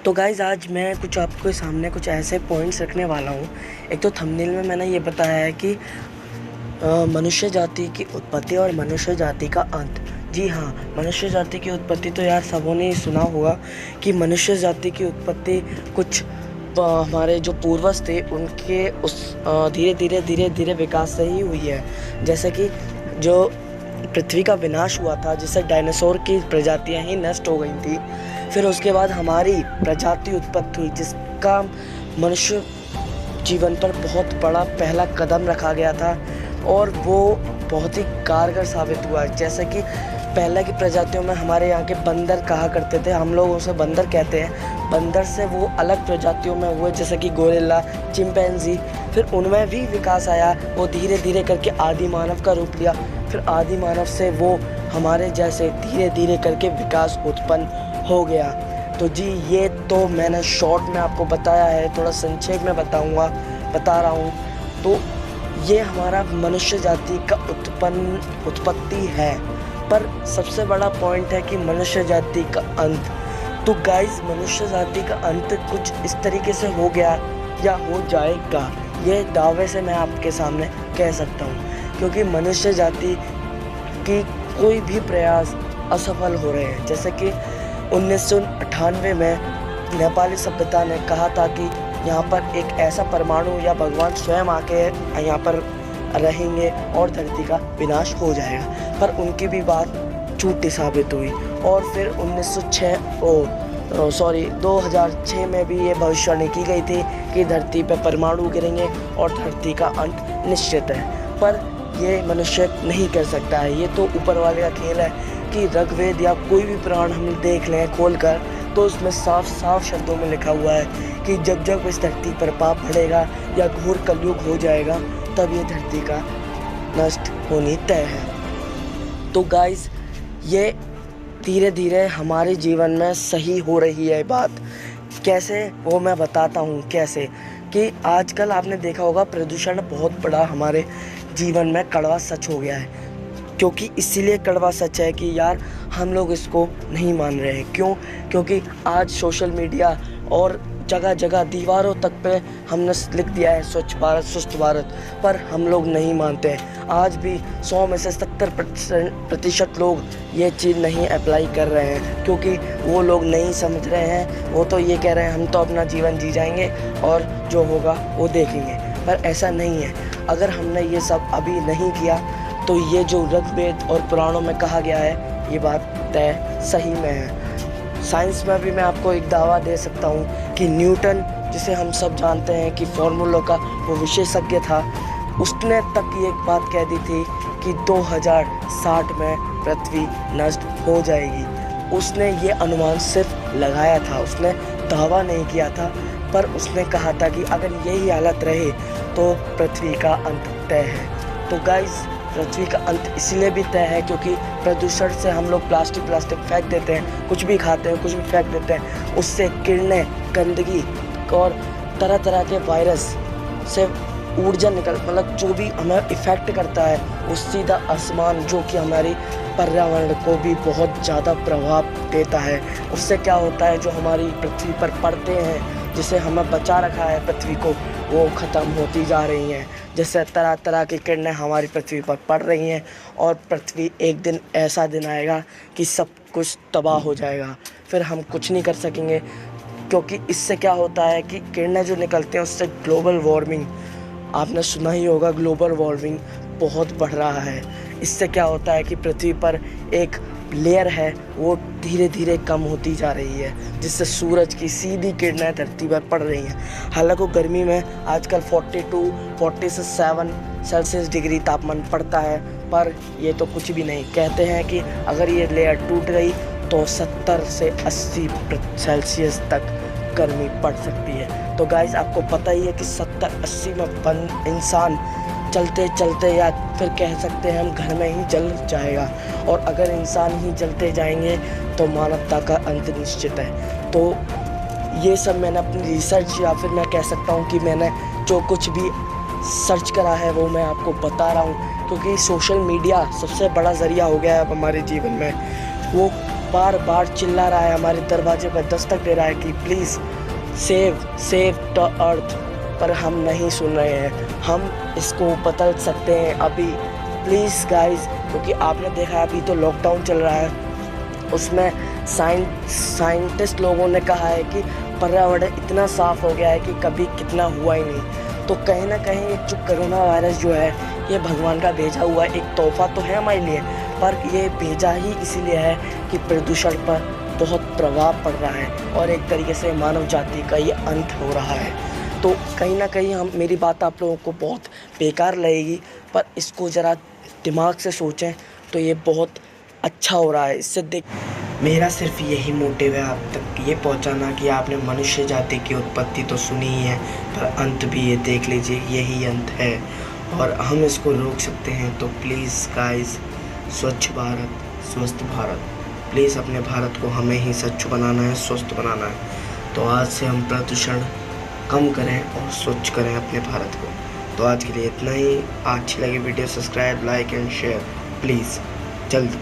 तो गाइज़ आज मैं कुछ आपके सामने कुछ ऐसे पॉइंट्स रखने वाला हूँ। एक तो थंबनेल में मैंने ये बताया है कि मनुष्य जाति की उत्पत्ति और मनुष्य जाति का अंत। जी हाँ, मनुष्य जाति की उत्पत्ति तो यार सबों ने ही सुना होगा कि मनुष्य जाति की उत्पत्ति कुछ हमारे जो पूर्वज थे उनके उस धीरे धीरे विकास से ही हुई है। जैसे कि जो पृथ्वी का विनाश हुआ था, जिससे डायनासोर की प्रजातियां ही नष्ट हो गई थी। फिर उसके बाद हमारी प्रजाति उत्पत्ति हुई, जिसका मनुष्य जीवन पर बहुत बड़ा पहला कदम रखा गया था और वो बहुत ही कारगर साबित हुआ। जैसे कि पहले की प्रजातियों में हमारे यहाँ के बंदर कहा करते थे, हम लोग उसे बंदर कहते हैं। बंदर से वो अलग प्रजातियों में हुए, जैसे कि गोरिल्ला, चिंपैंजी। फिर उनमें भी विकास आया, वो धीरे धीरे करके आदि मानव का रूप लिया। फिर आदि मानव से वो हमारे जैसे धीरे धीरे करके विकास उत्पन्न हो गया। तो जी ये तो मैंने शॉर्ट में आपको बताया है, थोड़ा संक्षेप में बता रहा हूँ। तो ये हमारा मनुष्य जाति का उत्पत्ति है। पर सबसे बड़ा पॉइंट है कि मनुष्य जाति का अंत। तो गाइस, मनुष्य जाति का अंत कुछ इस तरीके से हो गया या हो जाएगा, ये दावे से मैं आपके सामने कह सकता हूँ, क्योंकि मनुष्य जाति की कोई भी प्रयास असफल हो रहे हैं। जैसे कि 1998 में नेपाली सभ्यता ने कहा था कि यहाँ पर एक ऐसा परमाणु या भगवान स्वयं आके यहाँ पर रहेंगे और धरती का विनाश हो जाएगा, पर उनकी भी बात झूठी साबित हुई। और फिर 2006 में भी ये भविष्यवाणी की गई थी कि धरती पर परमाणु गिरेंगे और धरती का अंत निश्चित है। पर ये मनुष्य नहीं कर सकता है, ये तो ऊपर वाले का खेल है। कि ऋग्वेद या कोई भी पुराण हम देख लें खोलकर, तो उसमें साफ साफ शब्दों में लिखा हुआ है कि जब जब इस धरती पर पाप बढ़ेगा या घोर कलयुग हो जाएगा, तब ये धरती का नष्ट होनी तय है। तो गाइस, ये धीरे धीरे हमारे जीवन में सही हो रही है बात। कैसे, वो मैं बताता हूँ कैसे। कि आजकल आपने देखा होगा प्रदूषण बहुत बड़ा हमारे जीवन में कड़वा सच हो गया है। क्योंकि इसीलिए कड़वा सच है कि यार हम लोग इसको नहीं मान रहे हैं। क्यों? क्योंकि आज सोशल मीडिया और जगह जगह दीवारों तक पे हमने लिख दिया है स्वच्छ भारत स्वस्थ भारत, पर हम लोग नहीं मानते हैं। आज भी 100 में से 70% लोग ये चीज़ नहीं अप्लाई कर रहे हैं, क्योंकि वो लोग नहीं समझ रहे हैं। वो तो ये कह रहे हैं हम तो अपना जीवन जी जाएंगे और जो होगा वो देखेंगे, पर ऐसा नहीं है। अगर हमने ये सब अभी नहीं किया तो ये जो ऋग्वेद और पुराणों में कहा गया है, ये बात तय सही में है। साइंस में भी मैं आपको एक दावा दे सकता हूँ कि न्यूटन, जिसे हम सब जानते हैं कि फॉर्मूलों का वो विशेषज्ञ था, उसने तक ये एक बात कह दी थी कि 2060 में पृथ्वी नष्ट हो जाएगी। उसने ये अनुमान सिर्फ लगाया था, उसने दावा नहीं किया था, पर उसने कहा था कि अगर यही हालत रहे तो पृथ्वी का अंत तय है। तो गाइस, पृथ्वी का अंत इसलिए भी तय है क्योंकि प्रदूषण से हम लोग प्लास्टिक फेंक देते हैं, कुछ भी खाते हैं, कुछ भी फेंक देते हैं। उससे किरणें, गंदगी और तरह तरह के वायरस से ऊर्जा मतलब जो भी हमें इफ़ेक्ट करता है, वो सीधा आसमान, जो कि हमारी पर्यावरण को भी बहुत ज़्यादा प्रभाव देता है। उससे क्या होता है, जो हमारी पृथ्वी पर पड़ते हैं, जिसे हमें बचा रखा है पृथ्वी को, वो ख़त्म होती जा रही हैं। जैसे तरह तरह की किरणें हमारी पृथ्वी पर पड़ रही हैं और पृथ्वी एक दिन ऐसा दिन आएगा कि सब कुछ तबाह हो जाएगा, फिर हम कुछ नहीं कर सकेंगे। क्योंकि इससे क्या होता है कि किरणें जो निकलती हैं उससे ग्लोबल वार्मिंग, आपने सुना ही होगा, ग्लोबल वार्मिंग बहुत बढ़ रहा है। इससे क्या होता है कि पृथ्वी पर एक लेयर है वो धीरे धीरे कम होती जा रही है, जिससे सूरज की सीधी किरणें धरती पर पड़ रही हैं। हालांकि गर्मी में आजकल 42-47 सेल्सियस डिग्री तापमान पड़ता है, पर ये तो कुछ भी नहीं। कहते हैं कि अगर ये लेयर टूट गई तो 70 से 80 सेल्सियस तक गर्मी पड़ सकती है। तो गाइस, आपको पता ही है कि 70-80 में इंसान चलते चलते, या फिर कह सकते हैं हम, घर में ही जल जाएगा। और अगर इंसान ही जलते जाएंगे तो मानवता का अंत निश्चित है। तो ये सब मैंने अपनी रिसर्च, या फिर मैं कह सकता हूँ कि मैंने जो कुछ भी सर्च करा है वो मैं आपको बता रहा हूँ। क्योंकि सोशल मीडिया सबसे बड़ा ज़रिया हो गया है अब हमारे जीवन में। वो बार बार चिल्ला रहा है, हमारे दरवाजे पर दस्तक दे रहा है कि प्लीज़ सेव द अर्थ, पर हम नहीं सुन रहे हैं। हम इसको बदल सकते हैं अभी, प्लीज़ गाइस, क्योंकि आपने देखा अभी तो लॉकडाउन चल रहा है, उसमें साइंटिस्ट लोगों ने कहा है कि पर्यावरण इतना साफ़ हो गया है कि कभी कितना हुआ ही नहीं। तो कहीं ना कहीं ये जो कोरोना वायरस जो है, ये भगवान का भेजा हुआ एक तोहफा तो है हमारे लिए, पर ये भेजा ही इसीलिए है कि प्रदूषण पर बहुत प्रभाव पड़ रहा है और एक तरीके से मानव जाति का ये अंत हो रहा है। तो कहीं ना कहीं मेरी बात आप लोगों को बहुत बेकार लगेगी, पर इसको ज़रा दिमाग से सोचें तो ये बहुत अच्छा हो रहा है। इससे देख, मेरा सिर्फ यही मोटिव है आप तक ये पहुंचाना कि आपने मनुष्य जाति की उत्पत्ति तो सुनी ही है, पर अंत भी ये देख लीजिए, यही अंत है और हम इसको रोक सकते हैं। तो प्लीज़ गाइस, स्वच्छ भारत स्वस्थ भारत, प्लीज़ अपने भारत को हमें ही स्वच्छ बनाना है, स्वस्थ बनाना है। तो आज से हम प्रदूषण कम करें और स्वच्छ करें अपने भारत को। तो आज के लिए इतना ही। अच्छी लगी video, subscribe, like and share please, जल्द।